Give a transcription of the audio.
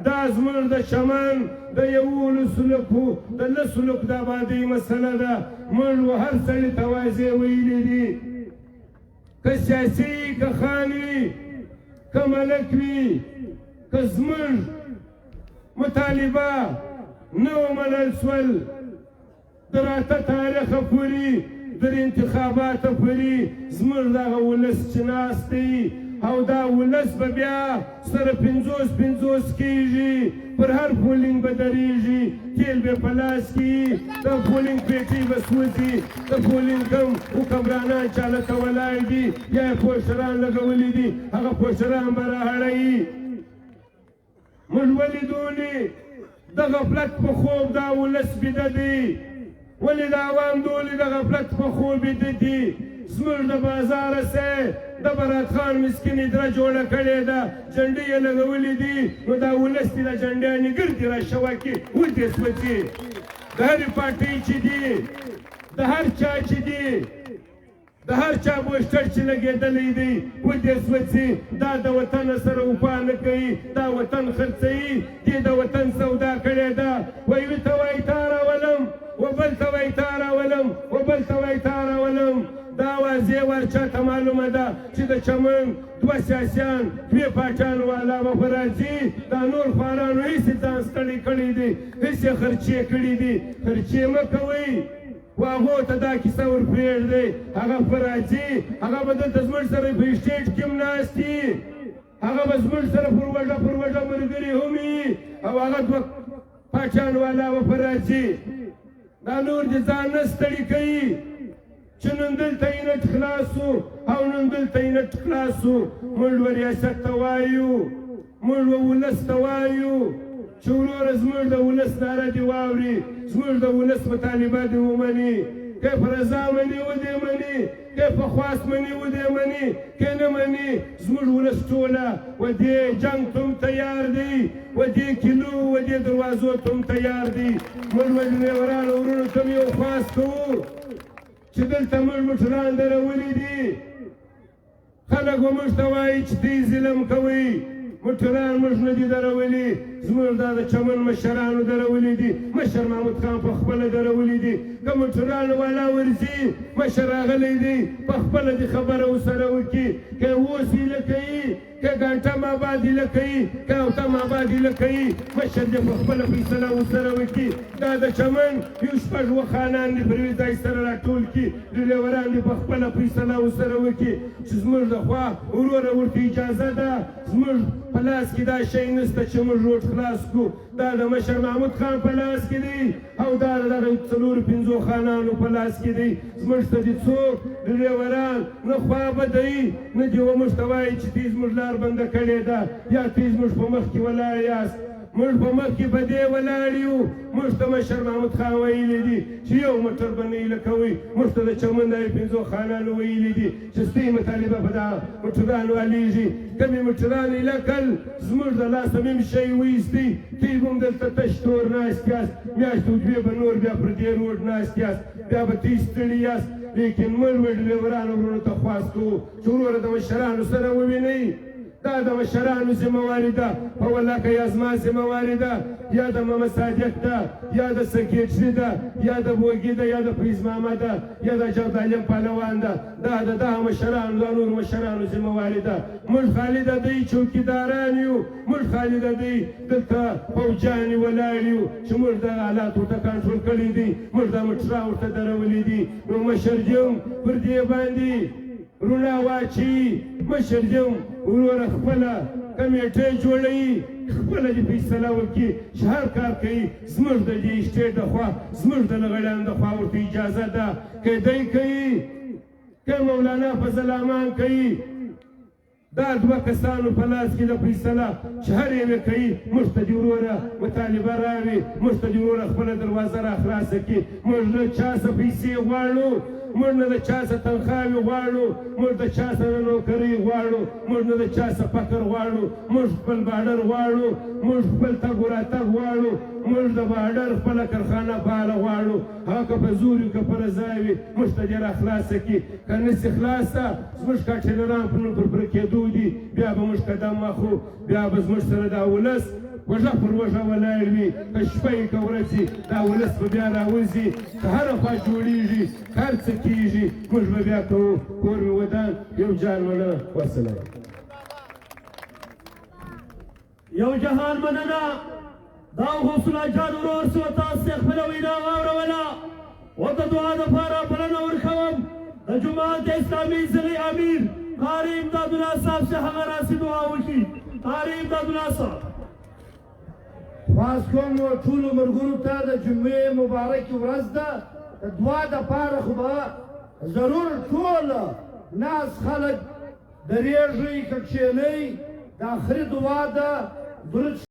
دا زموږ د چمن د 11 لکو د 10 لکو د آبادۍ مسله ده. موږ هر سړي ته واضح ویلي دي، که سیاسي که خان وي که ملک وي، که زموږ مطالبه نه ومنل سول د راته تاریخه پورې در انتخاباته پورې زموږ دغه ولس چې ناست دی او دا ولس به بیا سره 50-50 کېږي، پر هر پولینګ به درېږي، تیل به په لاس کې د پولینګ پیټۍ به سوځي، د پولینګ کوم حکمرانان چې هلته ولاړ دي یا یې پوسټران لګولي دي هغه پوسټران به راهړوي. موږ ولې دونې د غفلت په خوب دا ولس بیده دی؟ ولې د عوام دولې د غفلت په خوب بیده دي؟ زموږ د بازاره سه د برات خان مسکین اداره جوړه کړې ده، جنډې یې لګولې دي، نو دا ولس دي د جنډیانې ګرځي را شوکې ودې سوځي. د هرې پارټۍ چې دي، د هر چا چې دي، د هر چا پوسټر چې لګېدلی دی ودې سوځي. دا د وطن سره وفا نه کوي، دا وطن خرڅوي، دې د وطن سودا کړې ده. ویوي ته وایي تا راولم، وبل ته وایي تا راولم، وبل ته وایي تا راولم. دا واضح ورچاته معلومه ده چې د چمن 2 سیاسیان 2 پاټیان والا به په راځي. دا نور خوارانو هېڅ ځان ستړی کړی دی، هېڅ یې خرچې کړي دي. خرچې مه کوئ، و هغو ته دا کیسه ورپرېږدئ. هغه به راځي، هغه به دلته زموږ سره په اسټیج کې هم ناست دي، هغه به زموږ سره پر وږه ملګري هم وي، او هغه 2 پاټیان والا به په راځي. دا نور دې ځان نه ستړي کوي چې نن دلته یې نټ خلاص و او نن دلته یې نټ خلاص و. موږ به ریاست ته وایو، موږ به ولس ته وایو چې وروره زموږ د ولس ناره دې واوري، زموږ د ولس مطالبه دې ومني. که په رضا مني ودې مني، که په خواست مني ودې مني، که نه مني زموږ ولس ټوله و دې جنګ ته هم تیار دی، و دې کیلو و دې دروازو ته هم تیار دی. موږ به ډریورانو وروڼو ته هم یو خواست کوو چې دلته موږ موټران درولي دي. خلک به موږ ته وایي چې دوی ظلم کوئ، موټران موږ نه دي درولي، زموږ دا د چمن مشرانو درولي دي. مشر محمود خان په خپله درولي دي. که موټرانو والا ورځي مشر راغلی دی په خپله دې خبره ورسره وکړي، که اوس هیله کوي، که ګنټه مابعد هیله کوي، که اوته مابعد هیله کوي، مشر دې په خپله فیصله ورسره وکړي. دا د چمن 6 خانان دې پر یوه ځای سره راټول کړي، ډریوران دې په خپله فیصله ورسره وکړي چې زموږ د خوا وروره ورته اجازه ده. زموږ په لاس کې دا شی نشته چې موږ روډ خلاص کړو، دا د مشر محمود خان په لاس کې دی او دا د دغه 4-5 خانانو په لاس کې دی. زموږ ته دې څوک ډریوران نه خوابدوي، نه دې موږ ته وایي چې دوی زموږ لار بنده کړې ده یا دوی زموږ په مخ کې ولاړ یاست. موږ په مخ کې په دې ولاړ یو. موږ ته مشر محمود خان ویلي دي چې یو موټر به نه هیله کوئ. موږ ته د چمن د 5 خانانو ویلي دي چې ستاسې مطالبه په دغه موټرانو حلیږي. کمې موټران هیله کړل، زموږ د لاسه مې شی وایستی، دوی به هم دلته تش تور ناست یاست، میاشتې 2 به نور بیا پر دې روډ ناست یاست، بیا به دوی ستړي یاست. لیکن موږ به ډریورانو وروڼو ته خواست کوو چې وروره د مشرانو سره ووینئ. دا د مشرانو ذمهواري ده، په ولاکه یا زما ذمهواري ده، یا د محمد صادق ده، یا د سکرټري ده، یا د بوګي ده، یا د فیض ماما ده، یا د جواد علم پهلوان ده. دا د دغه مشرانو، د نورو مشرانو ذمهواري ده. موږ خالي د دوی چوکیداران یو، موږ خالي د دوی دلته فوجیان ولاړ یو چې موږ دغه حالات ورته کنټرول کړي دي، موږ دا موټران ورته درولي دي. نو مشر جم پر دې باندې روڼا واچي، مشر جم وروره خپله کمیټۍ جوړوي، خپله دې فیصله وکړي چې هر کار کوي زموږ د دې اسټیټ د خوا، زموږ د لغړیانو د خوا ورته اجازه ده. که دی کوي، که مولانا فضل امان کوي، دا 2 کسانو په لاس کې د فیصله چې هر یوې کوي. موږ ته دې وروره مطالبه راوړي، موږ ته دې وروره خپله دروازه را خلاصه کړي. موږ له چا څه پیسې غواړو، موږ نه د چا څه تنخواوې غواړو، موږ د چا سره نوکرۍ غواړو، موږ نه د چا څه فقر غواړو. موږ خپل بارډر غواړو، موږ خپل تګ وراتګ غواړو، موږ د بارډر خپله کارخانه فعاله غواړو. هغه که په زور وي که په رضا وي، موږ ته دې را خلاصه کړي. که نسي خلاصه، زموږ کاټیلران په نوم پر پوره کېدو دي، بیا به موږ قدم اخلو، بیا به زموږ سره دا ولس وژه پر وژه ولاړ وي که شپه یې که ورځ یې دا ولس به بیا راوځي که هره خوا جوړېږي که هر څه کېږي موږ به بیا کوو کور مې ودان یو جان مننه والسلام یو جهان مننه دا غوث الله جان ورور سو تاسو خپله وینا واوروله و د دعا دپاره بلنه ورکوم د جماعت اسلامي ضلعي امیر قاري امداد الله صاحب چې هغه راسي دعا وکړي قاري امداد الله صاحب خواست کوم ټولو ملګرو ته د جمعې مبارکې ورځ ده د دعا دپاره خو به ضرور ټول ناس خلک درېږئ که کښېنئ د آخري دعا ده درود